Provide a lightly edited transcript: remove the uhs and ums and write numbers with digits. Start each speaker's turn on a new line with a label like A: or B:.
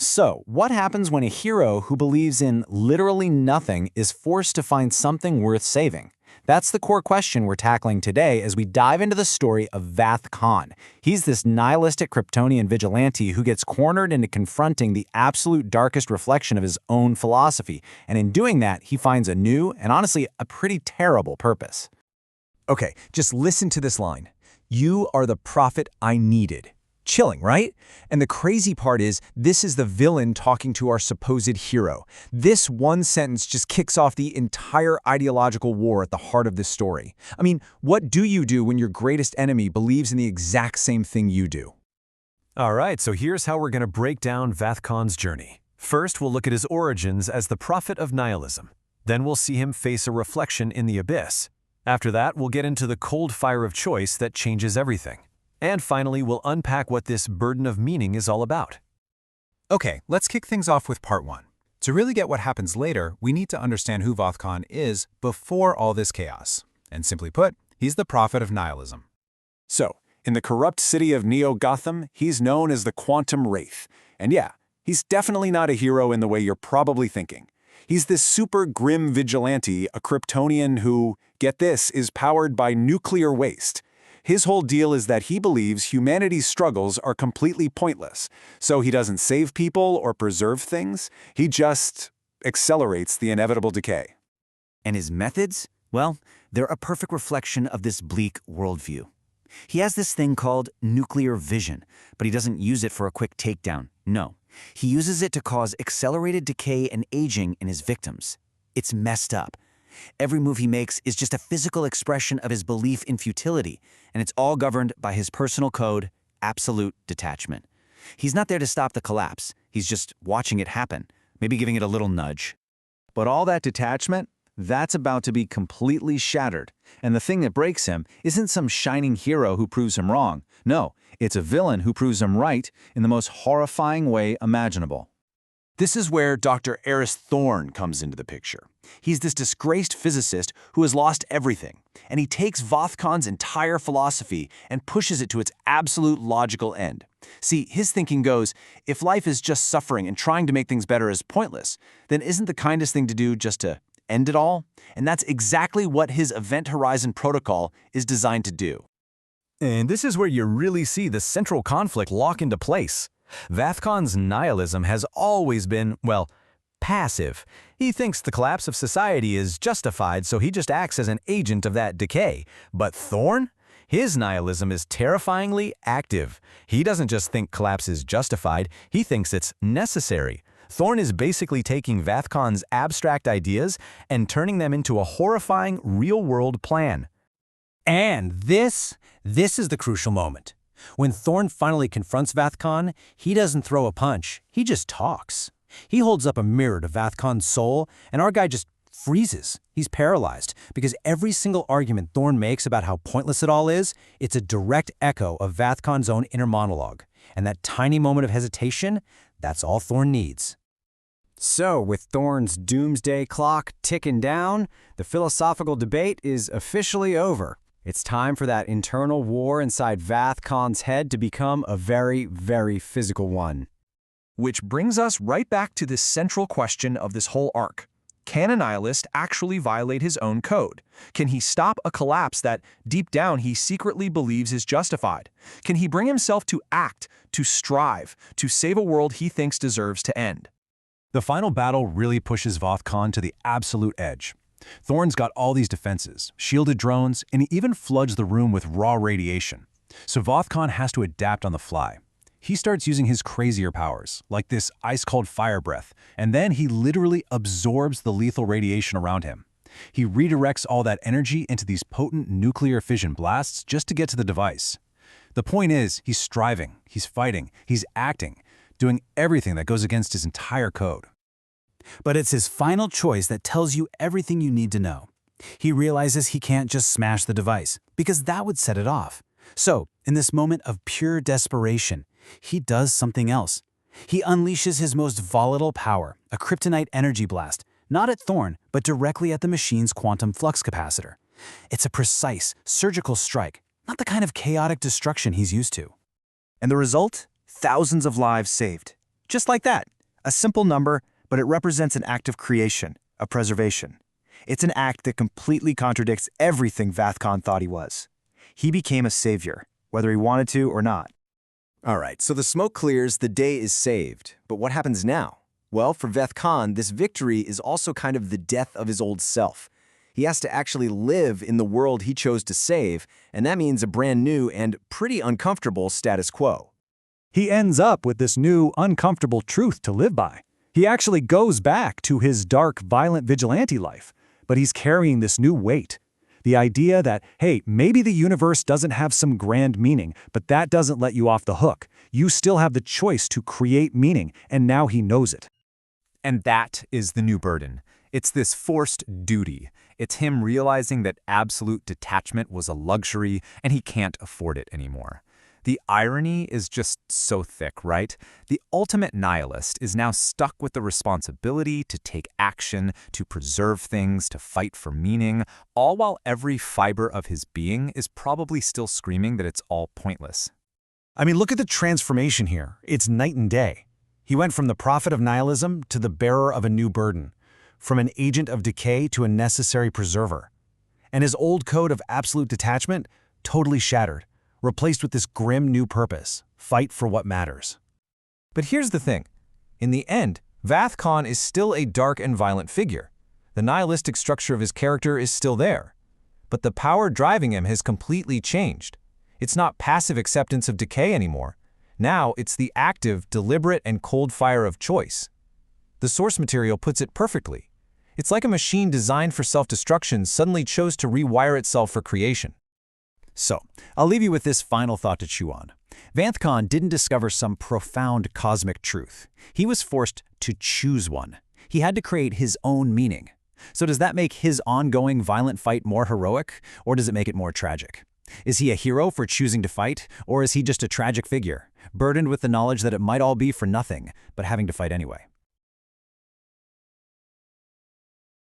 A: So, what happens when a hero who believes in literally nothing is forced to find something worth saving? That's the core question we're tackling today as we dive into the story of Vath-kon. He's this nihilistic Kryptonian vigilante who gets cornered into confronting the absolute darkest reflection of his own philosophy, and in doing that, he finds a new and honestly a pretty terrible purpose.
B: Okay, just listen to this line. You are the prophet I needed. Chilling, right? And the crazy part is, this is the villain talking to our supposed hero. This one sentence just kicks off the entire ideological war at the heart of this story. I mean, what do you do when your greatest enemy believes in the exact same thing you do?
C: All right, so here's how we're going to break down Vath-kon's journey. First, we'll look at his origins as the prophet of nihilism. Then we'll see him face a reflection in the abyss. After that, we'll get into the cold fire of choice that changes everything. And finally, we'll unpack what this burden of meaning is all about.
D: Okay, let's kick things off with part 1. To really get what happens later, we need to understand who Vath-kon is before all this chaos. And simply put, he's the prophet of nihilism.
E: So, in the corrupt city of Neo-Gotham, he's known as the Quantum Wraith. And yeah, he's definitely not a hero in the way you're probably thinking. He's this super grim vigilante, a Kryptonian who, get this, is powered by nuclear waste. His whole deal is that he believes humanity's struggles are completely pointless, so he doesn't save people or preserve things, he just accelerates the inevitable decay.
F: And his methods? Well, they're a perfect reflection of this bleak worldview. He has this thing called nuclear vision, but he doesn't use it for a quick takedown. No, he uses it to cause accelerated decay and aging in his victims. It's messed up. Every move he makes is just a physical expression of his belief in futility, and it's all governed by his personal code, absolute detachment. He's not there to stop the collapse. He's just watching it happen, maybe giving it a little nudge.
B: But all that detachment, that's about to be completely shattered. And the thing that breaks him isn't some shining hero who proves him wrong. No, it's a villain who proves him right in the most horrifying way imaginable.
A: This is where Dr. Aerys Thorne comes into the picture. He's this disgraced physicist who has lost everything, and he takes Vath-kon's entire philosophy and pushes it to its absolute logical end. See, his thinking goes, if life is just suffering and trying to make things better is pointless, then isn't the kindest thing to do just to end it all? And that's exactly what his Event Horizon protocol is designed to do.
C: And this is where you really see the central conflict lock into place. Vath-kon's nihilism has always been, well, passive. He thinks the collapse of society is justified, so he just acts as an agent of that decay. But Thorne? His nihilism is terrifyingly active. He doesn't just think collapse is justified, he thinks it's necessary. Thorne is basically taking Vath-kon's abstract ideas and turning them into a horrifying, real-world plan.
G: And this is the crucial moment. When Thorne finally confronts Vath-kon, he doesn't throw a punch, he just talks. He holds up a mirror to Vath-kon's soul, and our guy just freezes. He's paralyzed, because every single argument Thorne makes about how pointless it all is, it's a direct echo of Vath-kon's own inner monologue. And that tiny moment of hesitation, that's all Thorne needs.
H: So, with Thorne's doomsday clock ticking down, the philosophical debate is officially over. It's time for that internal war inside Vath-kon's head to become a very, very physical one.
B: Which brings us right back to this central question of this whole arc. Can a nihilist actually violate his own code? Can he stop a collapse that, deep down, he secretly believes is justified? Can he bring himself to act, to strive, to save a world he thinks deserves to end?
D: The final battle really pushes Vath-kon to the absolute edge. Thorne's got all these defenses, shielded drones, and he even floods the room with raw radiation. So Vath-kon has to adapt on the fly. He starts using his crazier powers, like this ice-cold fire breath, and then he literally absorbs the lethal radiation around him. He redirects all that energy into these potent nuclear fission blasts just to get to the device. The point is, he's striving, he's fighting, he's acting, doing everything that goes against his entire code.
A: But it's his final choice that tells you everything you need to know. He realizes he can't just smash the device, because that would set it off. So, in this moment of pure desperation, he does something else. He unleashes his most volatile power, a kryptonite energy blast, not at Thorne, but directly at the machine's quantum flux capacitor. It's a precise, surgical strike, not the kind of chaotic destruction he's used to.
B: And the result? Thousands of lives saved.
I: Just like that. A simple number, but it represents an act of creation, of preservation. It's an act that completely contradicts everything Vath-kon thought he was. He became a savior, whether he wanted to or not.
B: All right, so the smoke clears, the day is saved. But what happens now? Well, for Vath-kon, this victory is also kind of the death of his old self. He has to actually live in the world he chose to save, and that means a brand new and pretty uncomfortable status quo.
D: He ends up with this new, uncomfortable truth to live by. He actually goes back to his dark, violent vigilante life, but he's carrying this new weight. The idea that, hey, maybe the universe doesn't have some grand meaning, but that doesn't let you off the hook. You still have the choice to create meaning, and now he knows it.
C: And that is the new burden. It's this forced duty. It's him realizing that absolute detachment was a luxury and he can't afford it anymore. The irony is just so thick, right? The ultimate nihilist is now stuck with the responsibility to take action, to preserve things, to fight for meaning, all while every fiber of his being is probably still screaming that it's all pointless.
D: I mean, look at the transformation here. It's night and day. He went from the prophet of nihilism to the bearer of a new burden, from an agent of decay to a necessary preserver. And his old code of absolute detachment totally shattered, replaced with this grim new purpose, fight for what matters.
B: But here's the thing. In the end, Vath-kon is still a dark and violent figure. The nihilistic structure of his character is still there. But the power driving him has completely changed. It's not passive acceptance of decay anymore. Now it's the active, deliberate, and cold fire of choice. The source material puts it perfectly. It's like a machine designed for self-destruction suddenly chose to rewire itself for creation.
A: So, I'll leave you with this final thought to chew on. Vath-kon didn't discover some profound cosmic truth. He was forced to choose one. He had to create his own meaning. So does that make his ongoing violent fight more heroic, or does it make it more tragic? Is he a hero for choosing to fight, or is he just a tragic figure, burdened with the knowledge that it might all be for nothing, but having to fight anyway?